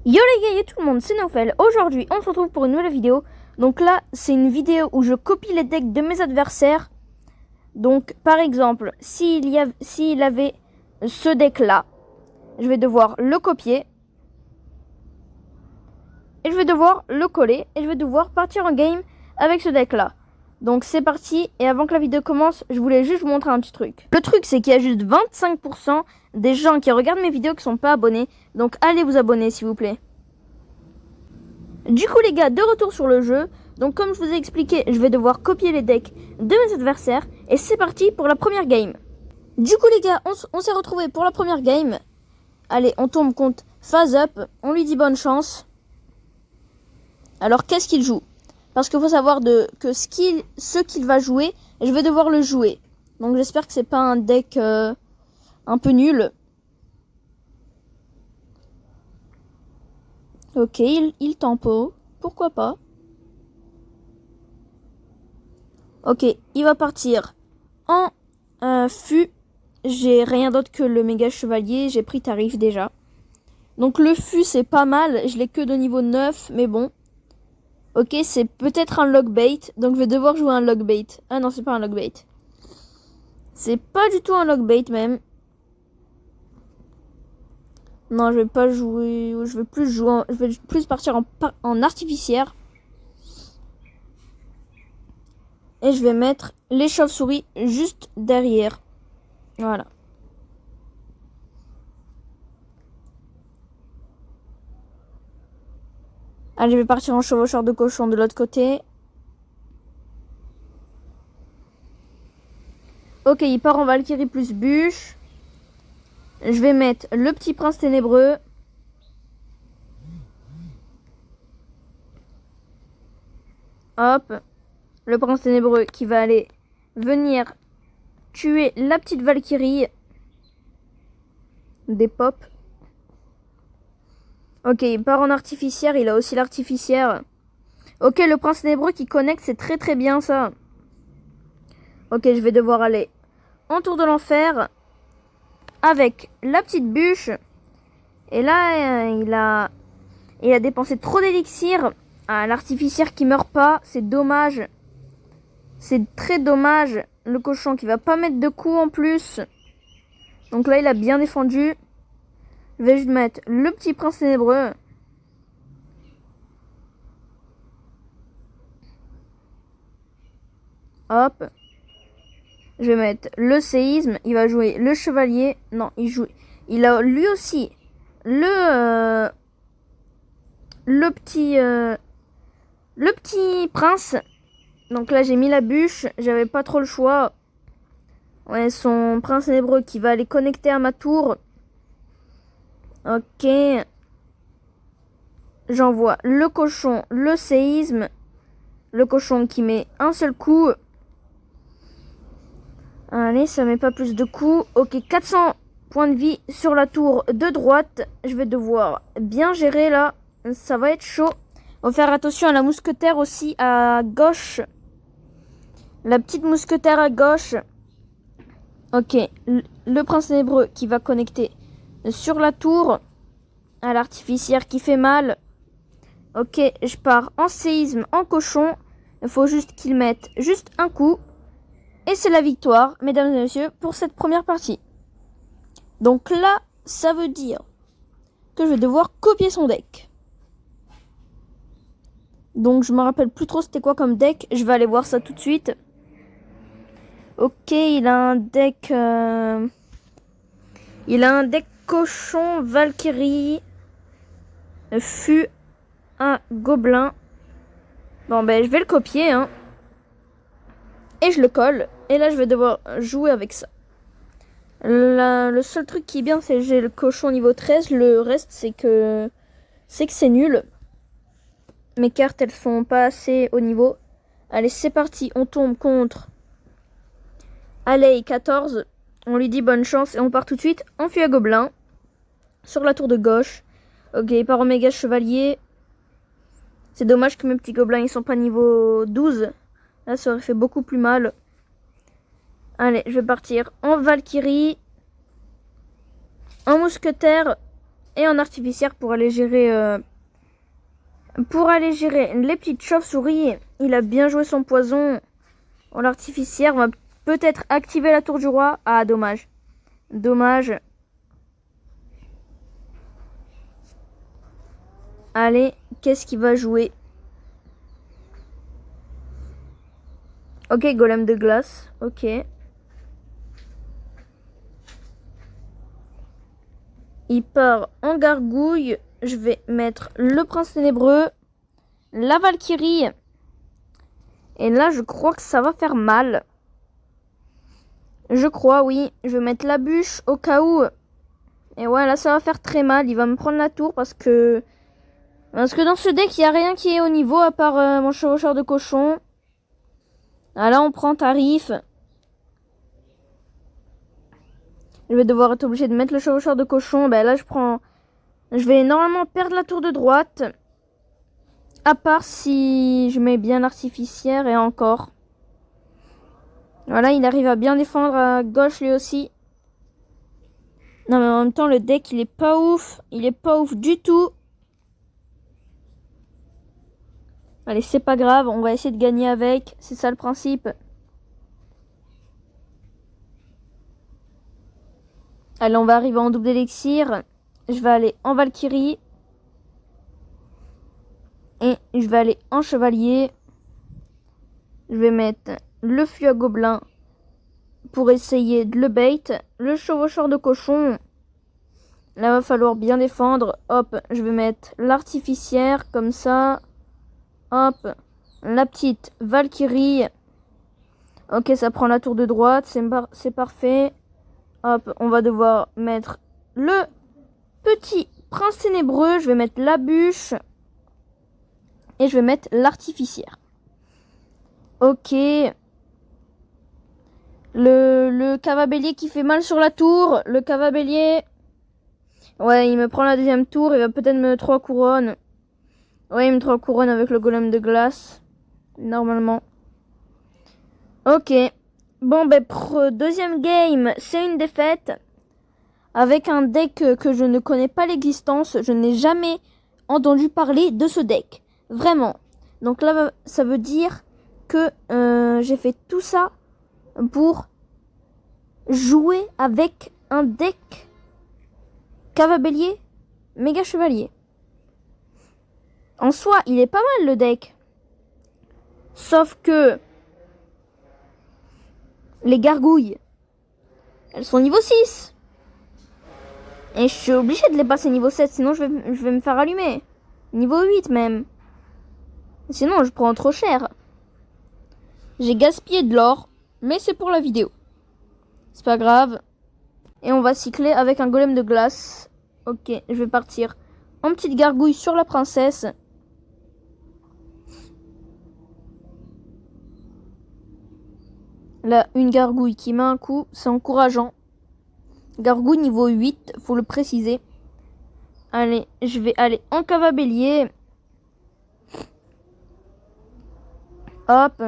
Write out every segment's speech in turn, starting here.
Yo les gars, yo tout le monde, c'est Nofel. Aujourd'hui, on se retrouve pour une nouvelle vidéo. Donc là, c'est une vidéo où je copie les decks de mes adversaires. Donc, par exemple, s'il avait ce deck-là, je vais devoir le copier. Et je vais devoir le coller. Et je vais devoir partir en game avec ce deck-là. Donc c'est parti. Et avant que la vidéo commence, je voulais juste vous montrer un petit truc. Le truc, c'est qu'il y a juste 25% des gens qui regardent mes vidéos qui sont pas abonnés. Donc allez vous abonner s'il vous plaît. Du coup les gars, de retour sur le jeu. Donc comme je vous ai expliqué, je vais devoir copier les decks de mes adversaires. Et c'est parti pour la première game. Du coup les gars, on s'est retrouvés pour la première game. Allez, on tombe contre Phase Up. On lui dit bonne chance. Alors qu'est-ce qu'il joue? Parce qu'il faut savoir que ce qu'il va jouer, je vais devoir le jouer. Donc j'espère que c'est pas un deck un peu nul. Ok, il tempo. Pourquoi pas? Ok, il va partir en fût. J'ai rien d'autre que le méga chevalier. J'ai pris tarif déjà. Donc le fût c'est pas mal. Je l'ai que de niveau 9, mais bon. Ok, c'est peut-être un logbait. Donc je vais devoir jouer un logbait. Ah non, c'est pas un logbait. C'est pas du tout un logbait même. Non, je vais pas jouer. Je vais plus jouer. Je vais plus partir en artificière. Et je vais mettre les chauves-souris juste derrière. Voilà. Allez, je vais partir en chevaucheur de cochon de l'autre côté. Ok, il part en Valkyrie plus bûche. Je vais mettre le petit prince ténébreux. Hop. Le prince ténébreux qui va aller venir tuer la petite Valkyrie. Des pop. Ok, il part en artificière. Il a aussi l'artificière. Ok, le prince ténébreux qui connecte, c'est très très bien ça. Ok, je vais devoir aller en tour de l'enfer avec la petite bûche. Et là, il a dépensé trop d'élixir. Ah, l'artificière qui meurt pas, c'est dommage. C'est très dommage. Le cochon qui va pas mettre de coups en plus. Donc là, il a bien défendu. Je vais juste mettre le petit prince ténébreux. Hop. Je vais mettre le séisme. Il va jouer le chevalier. Non, il a lui aussi le petit prince. Donc là, j'ai mis la bûche. J'avais pas trop le choix. Ouais, son prince ténébreux qui va aller connecter à ma tour. Ok. J'envoie le cochon, le séisme. Le cochon qui met un seul coup. Allez, ça met pas plus de coups. Ok, 400 points de vie sur la tour de droite. Je vais devoir bien gérer là. Ça va être chaud. On va faire attention à la mousquetaire aussi à gauche. La petite mousquetaire à gauche. Ok, le prince ténébreux qui va connecter sur la tour. À l'artificière qui fait mal. Ok, je pars en séisme, en cochon. Il faut juste qu'il mette juste un coup. Et c'est la victoire, mesdames et messieurs, pour cette première partie. Donc là, ça veut dire que je vais devoir copier son deck. Donc je me rappelle plus trop c'était quoi comme deck. Je vais aller voir ça tout de suite. Ok, il a un deck... Il a un deck cochon, Valkyrie, fût, un gobelin. Bon ben je vais le copier hein. Et je le colle. Et là je vais devoir jouer avec ça. Le seul truc qui est bien c'est que j'ai le cochon niveau 13. Le reste c'est que c'est nul. Mes cartes elles sont pas assez haut niveau. Allez c'est parti. On tombe contre Allez 14. On lui dit bonne chance et on part tout de suite en fût à gobelin. Sur la tour de gauche. Ok, il part en méga chevalier. C'est dommage que mes petits gobelins ils sont pas niveau 12. Là ça aurait fait beaucoup plus mal. Allez, je vais partir en Valkyrie. En mousquetaire. Et en artificière pour aller gérer les petites chauves-souris. Il a bien joué son poison. En artificière, on va peut-être activer la tour du roi. Ah, dommage. Dommage. Allez, qu'est-ce qu'il va jouer? Ok, golem de glace. Ok. Il part en gargouille. Je vais mettre le prince ténébreux. La Valkyrie. Et là, je crois que ça va faire mal. Je crois, oui. Je vais mettre la bûche au cas où. Et ouais, là, ça va faire très mal. Il va me prendre la tour parce que dans ce deck, il n'y a rien qui est au niveau à part mon chevaucheur de cochon. Ah, là, on prend tarif. Je vais devoir être obligé de mettre le chevaucheur de cochon. Ben là, je vais normalement perdre la tour de droite. À part si je mets bien l'artificière et encore. Voilà, il arrive à bien défendre à gauche lui aussi. Non, mais en même temps, le deck, il est pas ouf. Il est pas ouf du tout. Allez, c'est pas grave. On va essayer de gagner avec. C'est ça le principe. Allez, on va arriver en double élixir. Je vais aller en Valkyrie. Et je vais aller en chevalier. Je vais mettre le fût à gobelin pour essayer de le bait. Le chevaucheur de cochon. Là, va falloir bien défendre. Hop, je vais mettre l'artificière comme ça. Hop, la petite Valkyrie. Ok, ça prend la tour de droite. C'est parfait. Hop, on va devoir mettre le petit prince ténébreux. Je vais mettre la bûche. Et je vais mettre l'artificière. Ok. Le cavabélier qui fait mal sur la tour. Le cavabélier. Ouais, il me prend la deuxième tour. Il va peut-être me 3 couronnes. Ouais, il me 3 couronnes avec le golem de glace. Normalement. Ok. Bon, ben, deuxième game, c'est une défaite. Avec un deck que je ne connais pas l'existence. Je n'ai jamais entendu parler de ce deck. Vraiment. Donc là, ça veut dire que j'ai fait tout ça pour jouer avec un deck cavabélier méga chevalier. En soi, il est pas mal le deck. Sauf que les gargouilles, elles sont niveau 6. Et je suis obligée de les passer niveau 7, sinon je vais me faire allumer. Niveau 8 même. Sinon, je prends trop cher. J'ai gaspillé de l'or, mais c'est pour la vidéo. C'est pas grave. Et on va cycler avec un golem de glace. Ok, je vais partir en petite gargouille sur la princesse. Là, une gargouille qui met un coup, c'est encourageant. Gargouille niveau 8, faut le préciser. Allez, je vais aller en cavabélier. Hop.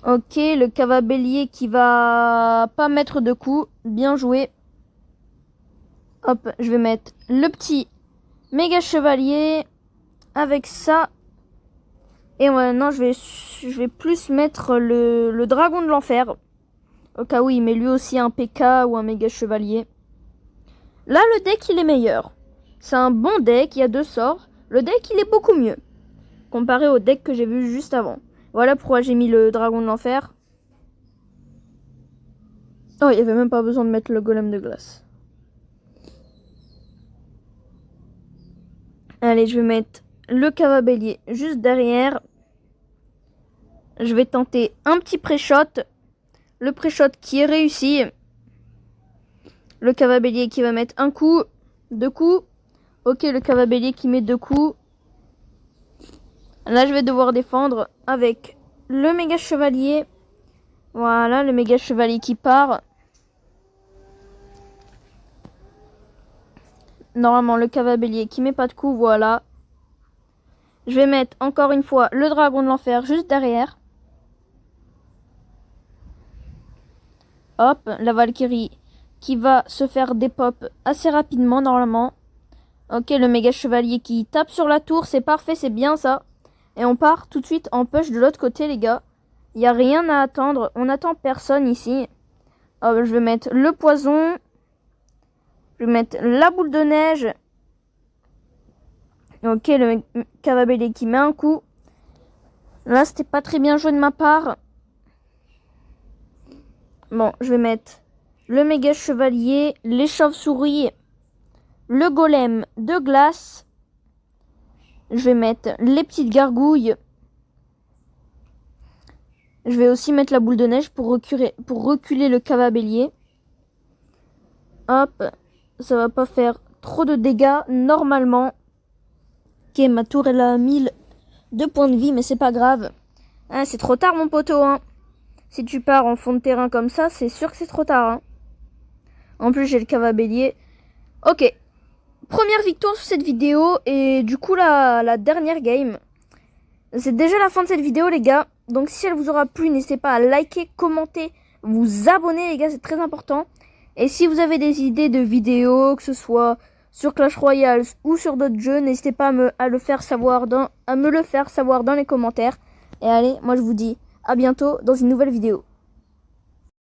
Ok, le cavabélier qui va pas mettre de coups. Bien joué. Hop, je vais mettre le petit méga chevalier. Avec ça. Et maintenant, je vais plus mettre le dragon de l'enfer. Au cas où il met lui aussi un PK ou un méga chevalier. Là, le deck, il est meilleur. C'est un bon deck, il y a 2 sorts. Le deck, il est beaucoup mieux. Comparé au deck que j'ai vu juste avant. Voilà pourquoi j'ai mis le dragon de l'enfer. Oh, il n'y avait même pas besoin de mettre le golem de glace. Allez, je vais mettre le cavabélier juste derrière. Je vais tenter un petit pré-shot. Le pré-shot qui est réussi. Le cavabélier qui va mettre un coup, 2 coups. Ok, le cavabélier qui met 2 coups. Là, je vais devoir défendre avec le méga chevalier. Voilà, le méga chevalier qui part. Normalement, le cavabélier qui met pas de coup, voilà. Je vais mettre encore une fois le dragon de l'enfer juste derrière. Hop, la Valkyrie qui va se faire des pops assez rapidement normalement. Ok, le méga chevalier qui tape sur la tour, c'est parfait, c'est bien ça. Et on part tout de suite en push de l'autre côté les gars. Il n'y a rien à attendre, on n'attend personne ici. Je vais mettre le poison. Je vais mettre la boule de neige. Ok, le cavabélé qui met un coup. Là, c'était pas très bien joué de ma part. Bon, je vais mettre le méga chevalier, les chauves-souris, le golem de glace. Je vais mettre les petites gargouilles. Je vais aussi mettre la boule de neige pour reculer le cavabélier. Hop, ça va pas faire trop de dégâts normalement. Ok, ma tour elle a 1000 de points de vie, mais c'est pas grave. Ah, c'est trop tard mon poteau, hein. Si tu pars en fond de terrain comme ça, c'est sûr que c'est trop tard, hein. En plus, j'ai le cavabélier. Ok, première victoire sur cette vidéo. Et du coup, la dernière game. C'est déjà la fin de cette vidéo, les gars. Donc, si elle vous aura plu, n'hésitez pas à liker, commenter, vous abonner, les gars. C'est très important. Et si vous avez des idées de vidéos, que ce soit sur Clash Royale ou sur d'autres jeux, n'hésitez pas à me le faire savoir dans les commentaires. Et allez, moi, je vous dis à bientôt dans une nouvelle vidéo.